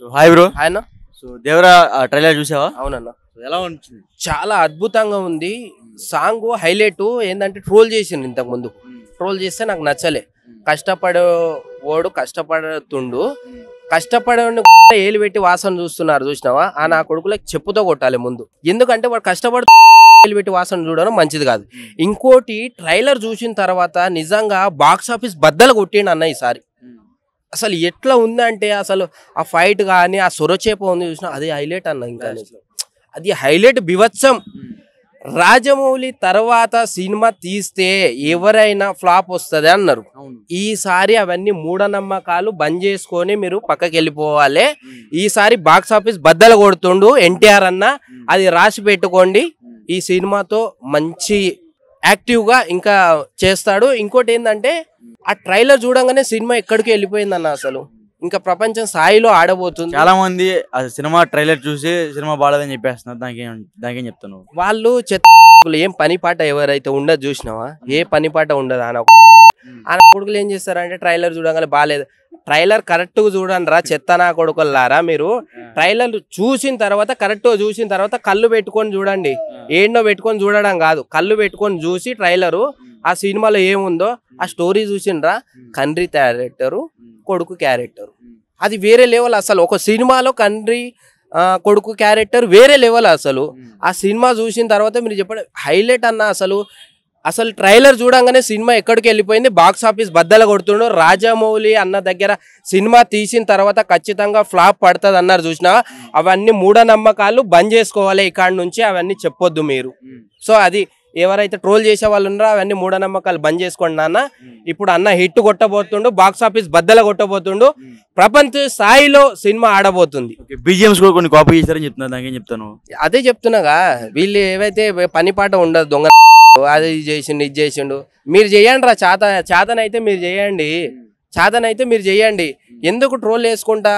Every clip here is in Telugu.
So hi bro. ఆయన సో దేవరా ట్రైలర్ చూసావా? అవునన్నా, ఎలా అనిపించింది? చాలా అద్భుతంగా ఉంది. సాంగ్ హైలైట్ ఏంటంటే ట్రోల్ చేసిండు ఇంతకు ముందు. ట్రోల్ చేస్తే నాకు నచ్చలే. కష్టపడేవాడు కష్టపడుతుండు, కష్టపడేవాడిని ఏలు పెట్టి వాసన చూస్తున్నారు చూసినావా? ఆ నా కొడుకులకు చెప్పుతో కొట్టాలి ముందు. ఎందుకంటే వాడు కష్టపడు ఏలు పెట్టి వాసన చూడడం మంచిది కాదు. ఇంకోటి ట్రైలర్ చూసిన తర్వాత నిజంగా బాక్స్ ఆఫీస్ బద్దలు కొట్టిండు అన్న ఈసారి. అసలు ఎట్లా ఉందంటే అసలు ఆ ఫైట్ కానీ ఆ సొరచేప ఉంది చూసినా అది హైలైట్ అన్న. ఇంకా అది హైలైట్ బివత్సం. రాజమౌళి తర్వాత సినిమా తీస్తే ఎవరైనా ఫ్లాప్ వస్తుంది అన్నారు. ఈసారి అవన్నీ మూఢనమ్మకాలు బంద్ చేసుకొని మీరు పక్కకి వెళ్ళిపోవాలి. ఈసారి బాక్స్ ఆఫీస్ బద్దలు కొడుతుండు ఎన్టీఆర్ అన్న, అది రాసి పెట్టుకోండి. ఈ సినిమాతో మంచి యాక్టివ్గా ఇంకా చేస్తాడు. ఇంకోటి ఏంటంటే ఆ ట్రైలర్ చూడంగానే సినిమా ఎక్కడికి వెళ్ళిపోయిందన్న. అసలు ఇంకా ప్రపంచం స్థాయిలో ఆడబోతుంది. చాలా మంది సినిమా ట్రైలర్ చూసి సినిమా బాగాలేదని చెప్పేస్తున్నారు. దానికేం చెప్తాను? వాళ్ళు ఏం పని పాట ఎవరైతే ఉండదు చూసినావా? ఏ పని పాట ఉండదు. ఆ కొడుకులు ఏం చేస్తారంటే ట్రైలర్ చూడగానే బాగాలేదు. ట్రైలర్ కరెక్ట్ గా చూడండి రా చెత్తనా కొడుకులారా. మీరు ట్రైలర్ చూసిన తర్వాత కరెక్ట్ చూసిన తర్వాత కళ్ళు పెట్టుకొని చూడండి. ఏంటో పెట్టుకొని చూడడం కాదు, కళ్ళు పెట్టుకొని చూసి ట్రైలరు ఆ సినిమాలో ఏముందో ఆ స్టోరీ చూసిండ్రా. తండ్రి క్యారెక్టరు, కొడుకు క్యారెక్టర్ అది వేరే లెవెల్. అసలు ఒక సినిమాలో తండ్రి కొడుకు క్యారెక్టర్ వేరే లెవెల్. అసలు ఆ సినిమా చూసిన తర్వాత మీరు చెప్పండి హైలైట్ అన్న. అసలు ట్రైలర్ చూడంగానే సినిమా ఎక్కడికి వెళ్ళిపోయింది. బాక్స్ ఆఫీస్ బద్దలు కొడుతుండు. రాజమౌళి అన్న దగ్గర సినిమా తీసిన తర్వాత ఖచ్చితంగా ఫ్లాప్ పడుతుంది అన్నారు చూసినా. అవన్నీ మూఢనమ్మకాలు బంద్ చేసుకోవాలి ఇక్కడ నుంచి, అవన్నీ చెప్పొద్దు మీరు. సో అది ఎవరైతే ట్రోల్ చేసే వాళ్ళు ఉన్నారో అవన్నీ మూఢనమ్మకాలు బంద్ చేసుకోండి నాన్న. ఇప్పుడు అన్న హిట్ కొట్టబోతుండు, బాక్స్ ఆఫీస్ బద్దలు కొట్టబోతుండు, ప్రపంచ స్థాయిలో సినిమా ఆడబోతుంది. బీజిఎంస్ కూడా కొన్ని కాపీ చేశారని చెప్తున్నారు. దానికేం చెప్తాను? అదే చెప్తున్నాగా, వీళ్ళు ఏవైతే పని పాట ఉండదు, దొంగ అది చేసిండు ఇది చేసిండు. మీరు చేయండి రా, చేతనైతే మీరు చేయండి, చేతనైతే మీరు చేయండి. ఎందుకు ట్రోల్ వేసుకుంటా?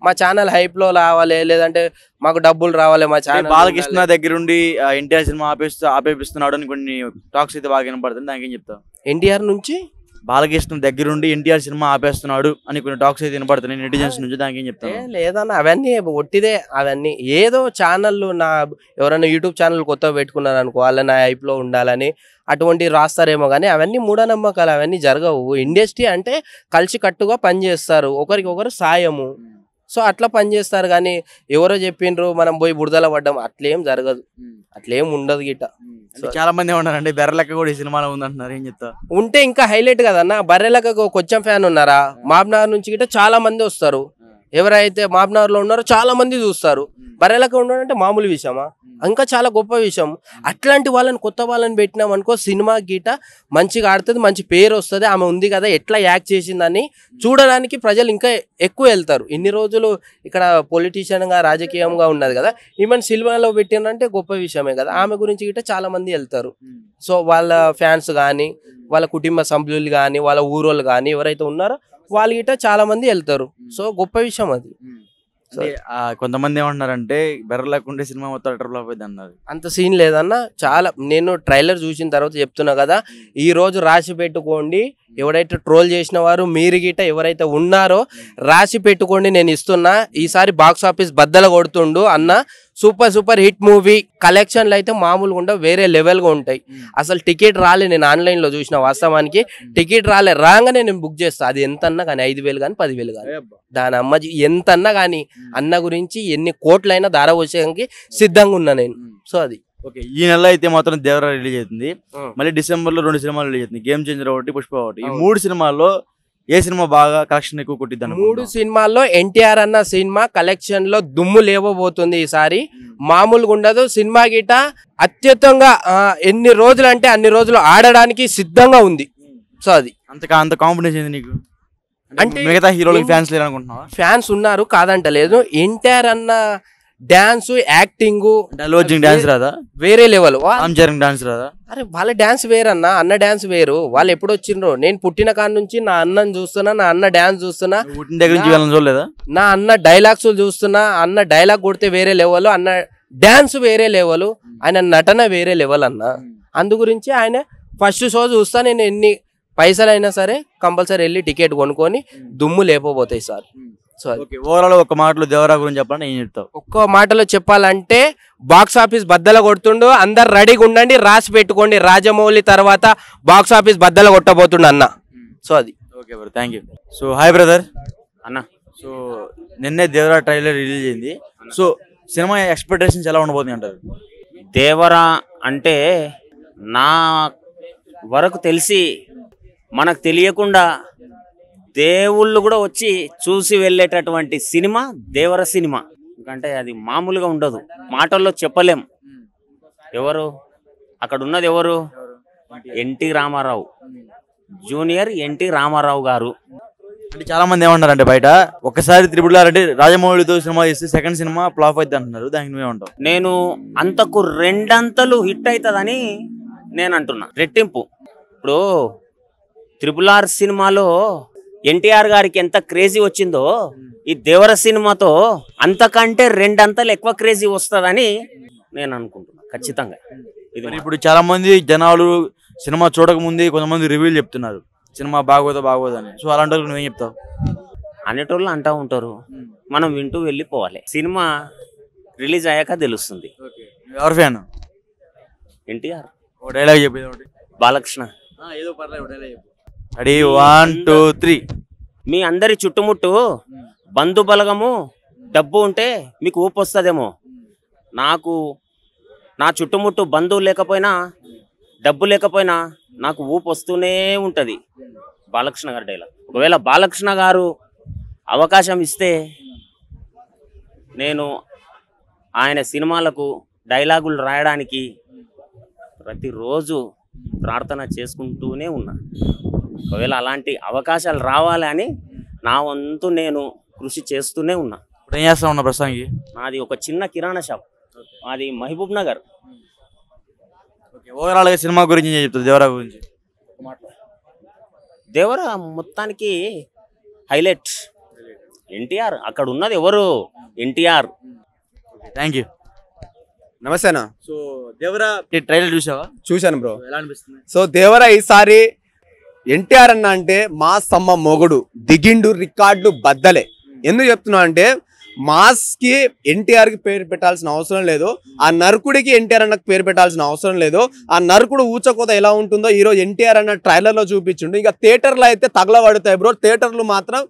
మా ఛానల్ హైప్ లో రావాలి, లేదంటే మాకు డబ్బులు రావాలి. మా ఛానల్ బాలకృష్ణ దగ్గరుండి ఎన్టీఆర్ సినిమా ఆపేపిస్తున్నాడు అని కొన్ని టాక్స్ అయితే బాగా వినపడుతుంది. దానికేం చెప్తావు? ఎన్టీఆర్ నుంచి బాలకృష్ణ దగ్గరుండి ఎన్టీఆర్ సినిమా ఆపేస్తున్నాడు అని కొన్ని టాక్స్ అయితే వినపడుతున్నాయి నెటిజన్స్ నుంచి. దానికేం చెప్తాను? లేదన్నా, అవన్నీ ఒట్టిదే. అవన్నీ ఏదో ఛానళ్ళు ఎవరైనా యూట్యూబ్ ఛానల్ కొత్తగా పెట్టుకున్నారు అనుకో, వాళ్ళ నా హైప్ లో ఉండాలని అటువంటి రాస్తారేమో కానీ అవన్నీ మూఢనమ్మకాలు, అవన్నీ జరగవు. ఇండస్ట్రీ అంటే కలిసి కట్టుగా పనిచేస్తారు, ఒకరికి ఒకరు సాయము. సో అట్లా పనిచేస్తారు. కానీ ఎవరో చెప్పిండ్రు మనం పోయి బురదల పడ్డాం, అట్లేం జరగదు, అట్లేం ఉండదు గిట్ట. చాలా మంది ఉన్నారండి బెర్రలెక్క కూడా ఈ సినిమాలో ఉందంటున్నారు. ఏం చెప్తా? ఉంటే ఇంకా హైలైట్ కదన్నా. బర్రెలెక్కకు కొంచెం ఫ్యాన్ ఉన్నారా? మాబ్నగర్ నుంచి గిట్ట చాలా మంది వస్తారు. ఎవరైతే మాబ్నగర్ లో ఉన్నారో చాలా మంది చూస్తారు. బర్రెలెక్క ఉండడంటే మామూలు విషయమా? ఇంకా చాలా గొప్ప విషయం. అట్లాంటి వాళ్ళని కొత్త వాళ్ళని పెట్టినాం అనుకో, సినిమా గీట మంచిగా ఆడుతుంది, మంచి పేరు వస్తుంది. ఆమె ఉంది కదా ఎట్లా యాక్ట్ చేసిందని చూడడానికి ప్రజలు ఇంకా ఎక్కువ వెళ్తారు. ఇన్ని రోజులు ఇక్కడ పొలిటీషియన్ గా రాజకీయంగా ఉన్నది కదా, ఈమెను సినిమాలో పెట్టినంటే గొప్ప విషయమే కదా. ఆమె గురించి గిట్ట చాలా మంది వెళ్తారు. సో వాళ్ళ ఫ్యాన్స్ కానీ, వాళ్ళ కుటుంబ సభ్యులు కానీ, వాళ్ళ ఊరోళ్ళు కానీ ఎవరైతే ఉన్నారో వాళ్ళు గిట్ట చాలా మంది వెళ్తారు. సో గొప్ప విషయం అది. కొంతమంది ఏమంటున్నారంటే బెర్రలేకుండే సినిమా మొత్తం అటర్ ఫ్లాప్ అయింది అన్నారు. అంత సీన్ లేదన్న. చాలా నేను ట్రైలర్ చూసిన తర్వాత చెప్తున్నా కదా, ఈ రోజు రాసి పెట్టుకోండి. ఎవరైతే ట్రోల్ చేసిన వారు మీరు గిట్ట ఎవరైతే ఉన్నారో రాసి పెట్టుకోండి, నేను ఇస్తున్నా. ఈసారి బాక్స్ ఆఫీస్ బద్దలు కొడుతుండు అన్న. Super hit movie. కలెక్షన్లు అయితే మామూలుగా ఉండవు, వేరే లెవెల్గా ఉంటాయి. అసలు టికెట్ రాలే, నేను ఆన్లైన్లో చూసిన. వాస్తవానికి టికెట్ రాగానే నేను బుక్ చేస్తాను. అది ఎంత అన్నా కానీ 5,000 కానీ 10,000 కానీ దాని అమ్మ ఎంత అన్నా కానీ అన్న గురించి ఎన్ని కోట్లైనా ధార వచ్చేయడానికి సిద్ధంగా ఉన్నా నేను. సో అది ఓకే. ఈ నెల అయితే మాత్రం దేవరా రిలీజ్ అవుతుంది. మళ్ళీ డిసెంబర్ లో 2 సినిమాలు రిలీజ్ అవుతుంది. గేమ్ చేంజర్ ఒకటి, పుష్ప ఒకటి. ఈ 3 సినిమాల్లో ఏ సినిమా బాగా కలెక్షన్ ఎక్కువ కొట్టిద్ది? 3 సినిమాల్లో ఎన్టీఆర్ అన్న సినిమా కలెక్షన్ లో దుమ్ము లేవబోతుంది ఈసారి. మామూలుగా ఉండదు. సినిమా గిట అత్యుత్తంగా ఎన్ని రోజులు అంటే అన్ని రోజులు ఆడడానికి సిద్ధంగా ఉంది. సో అది అంత కాంపిటీషన్ ఉంది నీకు అంటే? మిగతా హీరోలకి ఫ్యాన్స్ లేరు అనుకుంటున్నావా? ఫ్యాన్స్ ఉన్నారు, కాదంటలేదు. ఎన్టీఆర్ అన్న డాన్స్ యాక్టింగ్ డాన్స్ రాదా? వేరే లెవెల్. డాన్స్ రాదా? అరే వాళ్ళ డాన్స్ వేరన్నా, అన్న డాన్స్ వేరు. వాళ్ళు ఎప్పుడు వచ్చిండ్రు? నేను పుట్టిన కాడ నుంచి నా అన్నని చూస్తున్నా, నా అన్న డాన్స్ చూస్తున్నా, చూడలేదా? నా అన్న డైలాగ్స్ చూస్తున్నా. అన్న డైలాగ్ కొడితే వేరే లెవెల్, అన్న డాన్స్ వేరే లెవెల్, ఆయన నటన వేరే లెవెల్ అన్న. అందు గురించి ఆయన ఫస్ట్ షో చూస్తా నేను. ఎన్ని పైసలు అయినా సరే కంపల్సరీ వెళ్ళి టికెట్ కొనుక్కొని దుమ్ము లేకపోతాయి సార్. సో ఓవరాల్ ఒక మాటలో దేవరా గురించి చెప్పాలని ఏం చెప్తావు? ఒక్క మాటలో చెప్పాలంటే బాక్స్ ఆఫీస్ బద్దల కొడుతుండు. అందరు రెడీగా ఉండండి, రాసి పెట్టుకోండి. రాజమౌళి తర్వాత బాక్స్ ఆఫీస్ బద్దల కొట్టబోతుండు అన్న. సో అది okay bro, thank you. So hi brother అన్న. సో నిన్నే దేవరా ట్రైలర్ రిలీజ్ అయింది. సో సినిమా ఎక్స్పెక్టేషన్స్ ఎలా ఉండబోతుంది అంటారు? దేవరా అంటే నా వరకు తెలిసి మనకు తెలియకుండా దేవుళ్ళు కూడా వచ్చి చూసి వెళ్ళేటటువంటి సినిమా దేవర సినిమా. ఎందుకంటే అది మామూలుగా ఉండదు, మాటల్లో చెప్పలేం. ఎవరు అక్కడ ఉన్నది? ఎవరు? NT Ramarao, junior NT Ramarao గారు. అంటే చాలా మంది ఏమంటారంటే బయట ఒక్కసారి త్రిబుల్ ఆర్ అంటే రాజమౌళితో సినిమా చేస్తే సెకండ్ సినిమా ఫ్లాప్ అవుతుంది అంటున్నారు. దానికి నువ్వేమంటావు? నేను అంతకు రెండంతలు హిట్ అవుతుందని నేను అంటున్నా, రెట్టింపు. ఇప్పుడు RRR సినిమాలో ఎన్టీఆర్ గారికి ఎంత క్రేజీ వచ్చిందో ఈ దేవర సినిమాతో అంతకంటే రెండంతలు ఎక్కువ క్రేజీ వస్తుందని నేను అనుకుంటున్నా ఖచ్చితంగా. ఇది మరి ఇప్పుడు చాలా మంది జనాలు సినిమా చూడక ముందే కొంతమంది రివ్యూలు చెప్తున్నారు సినిమా బాగోదని. సో అలాంటి వాళ్ళు నువ్వేం చెప్తావు? అనేటోళ్ళు అంటూ ఉంటారు, మనం వింటూ వెళ్ళిపోవాలి. సినిమా రిలీజ్ అయ్యాక తెలుస్తుంది. ఎవరి ఫ్యాన్? ఎన్టీఆర్. ఒక డైలాగ్ చెప్పేది ఒకటి. బాలకృష్ణ. ఏదో పర్లేదు, డైలాగ్ చెప్పు. రెడీ 1 2 3. మీ అందరి చుట్టుముట్టు బంధు బలగము డబ్బు ఉంటే మీకు ఊపు వస్తుందేమో. నాకు నా చుట్టుముట్టు బంధువు లేకపోయినా డబ్బు లేకపోయినా నాకు ఊపు వస్తూనే ఉంటుంది. బాలకృష్ణ గారి డైలాగ్. ఒకవేళ బాలకృష్ణ గారు అవకాశం ఇస్తే నేను ఆయన సినిమాలకు డైలాగులు రాయడానికి ప్రతిరోజు ప్రార్థన చేసుకుంటూనే ఉన్నా. ఒకవేళ అలాంటి అవకాశాలు రావాలి అని నా వంతు నేను కృషి చేస్తూనే ఉన్నా. ఇప్పుడు ఏం చేస్తా ఉన్నా ప్రస్తుతానికి? నాది ఒక చిన్న కిరాణా షాప్, అది మహబూబ్ నగర్. ఓవరాల్గా సినిమా గురించి ఏం చెప్తావు? దేవరా గురించి దేవర మొత్తానికి హైలైట్. ఎన్టీఆర్ అక్కడ ఉన్నది ఎవరు? ఎన్టీఆర్. Thank you. నమస్తే అన్న. సో దేవరా ట్రైలర్ చూసావా? చూశాను బ్రో. ఎలా అనిపిస్తుంది? సో దేవరా ఈసారి ఎన్టీఆర్ అన్న అంటే మా సమ్మ మొగుడు దిగిండు, రికార్డులు బద్దలే. ఎందుకు చెప్తున్నా అంటే మాస్ కి ఎన్టీఆర్ కి పేరు పెట్టాల్సిన అవసరం లేదు, ఆ నరకుడికి ఎన్టీఆర్ అన్నకు పేరు పెట్టాల్సిన అవసరం లేదు. ఆ నరకుడు ఊచకోత ఎలా ఉంటుందో ఈరోజు ఎన్టీఆర్ అన్న ట్రైలర్ లో చూపించిండు. ఇక థియేటర్లో అయితే తగలబడతాయి బ్రో. థియేటర్లు మాత్రం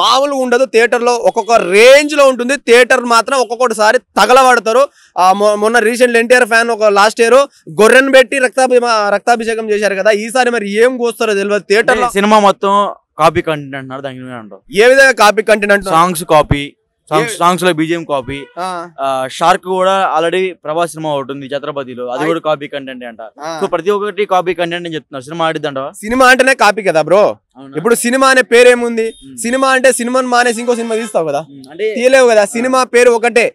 మామూలుగా ఉండదు, థియేటర్లో ఒక్కొక్క రేంజ్ లో ఉంటుంది. థియేటర్ మాత్రం ఒక్కొక్కటిసారి తగలబడతారు. మొన్న రీసెంట్ ఎన్టీఆర్ ఫ్యాన్ ఒక లాస్ట్ ఇయర్ గొర్రెను పెట్టి రక్తాభిషేకం చేశారు కదా, ఈసారి మరి ఏం కోస్తారో తెలియదు. థియేటర్ లో సినిమా మొత్తం కాపీ కంటెంట్ అంటున్నారు, దానికి అంటావు? ఏ విధంగా కాపీ కంటెంట్ అంటే సాంగ్స్ కాపీ, సాంగ్స్ లో బీజిఎం కాపీ. షార్క్ కూడా ఆల్రెడీ ప్రభాస్ సినిమా ఒకటి ఉంది ఛత్రపతిలో, అది కూడా కాపీ కంటెంట్ అంట. సో ప్రతి ఒక్కటి కాపీ కంటెంట్ అని చెప్తున్నారు. సినిమా ఆడిద్దంట. సినిమా అంటేనే కాపీ కదా బ్రో. ఇప్పుడు సినిమా అనే పేరు ఏముంది? సినిమా అంటే సినిమాని మానేసి ఇంకో సినిమా తీస్తావు కదా, అంటే తీయలేవు కదా. సినిమా పేరు ఒకటే,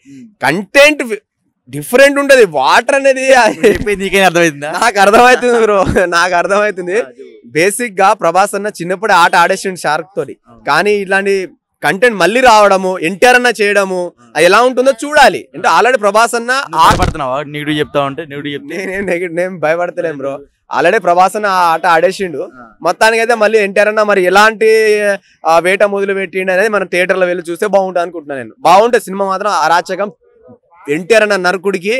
కంటెంట్ డిఫరెంట్ ఉంటది. వాటర్ అనేది నీకేం అర్థమవుతుందా? నాకు అర్థమవుతుంది బ్రో, నాకు అర్థమవుతుంది. బేసిక్ గా ప్రభాస్ అన్న చిన్నప్పుడే ఆట ఆడేసిండు షార్క్ తోటి, కానీ ఇట్లాంటి కంటెంట్ మళ్ళీ రావడము, ఎన్టీఆర్ అన్న చేయడము అది ఎలా ఉంటుందో చూడాలి. అంటే ఆల్రెడీ ప్రభాస్ అన్న ఆడపడుతున్నావా? నెగిటివ్ చెప్తావు అంటే నేను భయపడతలేం బ్రో. ఆల్రెడీ ప్రభాస్ అన్న ఆట ఆడేసిండు. మొత్తానికి అయితే మళ్ళీ ఎన్టీఆర్ అన్న మరి ఎలాంటి వేట మొదలు పెట్టిండు అనేది మనం థియేటర్ లో వెళ్ళి చూస్తే బాగుంటుంది అనుకుంటున్నాను నేను. బాగుంటుంది సినిమా మాత్రం. అరాచకం ఎన్టీఆర్ అన్న నరకుడికి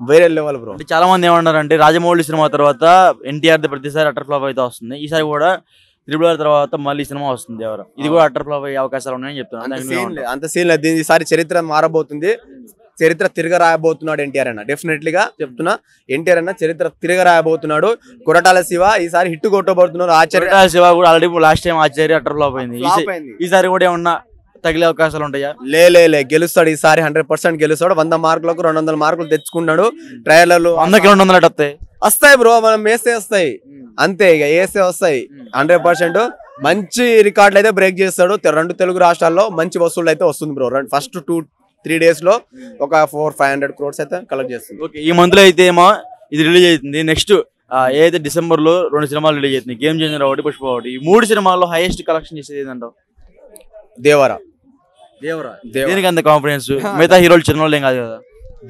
వేరే లెవెల్ బ్రో. చాలా మంది ఏమన్నారు అంటే రాజమౌళి సినిమా తర్వాత ఎన్టీఆర్ ప్రతిసారి అటర్ ఫ్లాప్ అయితే వస్తుంది, ఈసారి కూడా RRR తర్వాత మళ్ళీ సినిమా వస్తుంది ఎవరు, ఇది కూడా అటర్ ఫ్లాప్ అయ్యే అవకాశాలు ఉన్నాయని చెప్తున్నారు. అంత సీన్ లేదు. ఈసారి చరిత్ర మారబోతుంది, చరిత్ర తిరగ రాయబోతున్నాడు ఎన్టీఆర్ అన్న. డెఫినెట్లీగా చెప్తున్నా, ఎన్టీఆర్ అన్న చరిత్ర తిరగ రాయబోతున్నాడు. కొరటాల శివ ఈసారి హిట్ కొట్టబోతున్నారు. ఆచార్య శివ కూడా ఆల్రెడీ లాస్ట్ టైం ఆచార్య అటర్ ఫ్లాప్ అయింది, ఈసారి కూడా ఏమన్నా తగిలే అవకాశాలు ఉంటాయా? లే గెలుస్తాడు ఈసారి, 100% గెలుస్తాడు. 100 మార్కులకు 200 మార్కులు తెచ్చుకున్నాడు. ట్రైలర్లు 100కి 200 వస్తాయి బ్రో, మనం వేస్తే వస్తాయి అంతే, ఇక వేస్తే వస్తాయి 100%. మంచి రికార్డులు అయితే బ్రేక్ చేస్తాడు. 2 తెలుగు రాష్ట్రాల్లో మంచి వసూళ్ళు అయితే వస్తుంది బ్రో. ఫస్ట్ 2-3 డేస్ లో ఒక 400-500 crores అయితే కలెక్ట్ చేస్తుంది. ఓకే, ఈ మంత్ లో అయితే ఏమో ఇది రిలీజ్ అవుతుంది. నెక్స్ట్ ఏదైతే డిసెంబర్ లో 2 సినిమాలు రిలీజ్ అవుతుంది, గేమ్ చేంజర్ ఒకటి, పుష్ప ఒకటి. ఈ 3 సినిమాల్లో హైయెస్ట్ కలెక్షన్ చేసేది ఏంటంటావు? దేవరా. దేనికి అంత కాన్ఫిడెన్స్? మిగతా హీరోలు చిన్న ఏం కాదు కదా.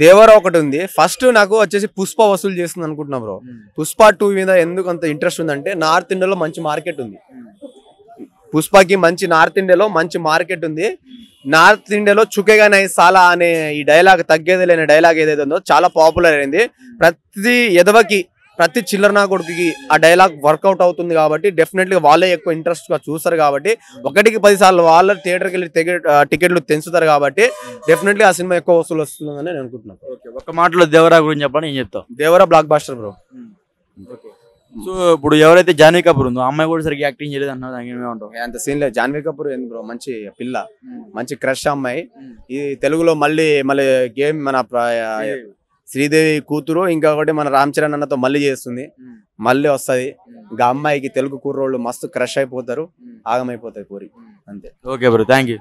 దేవరా ఒకటి ఉంది. ఫస్ట్ నాకు వచ్చేసి పుష్ప వసూలు చేస్తుంది అనుకుంటున్నా బ్రో. పుష్ప 2 మీద ఎందుకు అంత ఇంట్రెస్ట్ ఉందంటే నార్త్ ఇండియాలో మంచి మార్కెట్ ఉంది. పుష్పకి మంచి నార్త్ ఇండియాలో మంచి మార్కెట్ ఉంది. నార్త్ ఇండియాలో చుకేగా నై సాలా అనే ఈ డైలాగ్ తగ్గేది లేని డైలాగ్ ఏదైతే ఉందో చాలా పాపులర్ అయింది. ప్రతి ఎదవకి ప్రతి చిల్లర నా కొడుకుకి ఆ డైలాగ్ వర్కౌట్ అవుతుంది కాబట్టి డెఫినెట్లీ వాళ్ళే ఎక్కువ ఇంట్రెస్ట్ గా చూస్తారు కాబట్టి 1కి 10 సార్లు వాళ్ళ థియేటర్కి వెళ్ళి టికెట్లు తెంచుతారు కాబట్టి డెఫినెట్లీ ఆ సినిమా ఎక్కువ వసూలు వస్తుందని నేను అనుకుంటున్నాను. ఒక మాటలో దేవరా గురించి చెప్పండి, ఏం చెప్తావు? Devara blockbuster bro. So ఇప్పుడు ఎవరైతే జాన్వీ కపూర్ ఉందో అమ్మాయి కూడా సరిగ్గా యాక్టింగ్ చేయలేదు అన్నా, దానికి ఏమంటావు? అంత సీన్ లేదు. జాన్వీ కపూర్ ఏంది బ్రో, మంచి పిల్ల, మంచి క్రష్ అమ్మాయి. ఈ తెలుగులో మళ్ళీ గేమ్ మన శ్రీదేవి కూతురు ఇంకొకటి మన రామ్ చరణ్ అన్నతో మళ్ళీ చేస్తుంది, మళ్ళీ వస్తుంది. ఇంకా అమ్మాయికి తెలుగు కుర్రోళ్ళు మస్తు క్రష్ అయిపోతారు, ఆగమైపోతాయి కోరి అంతే. Okay bro, thank you.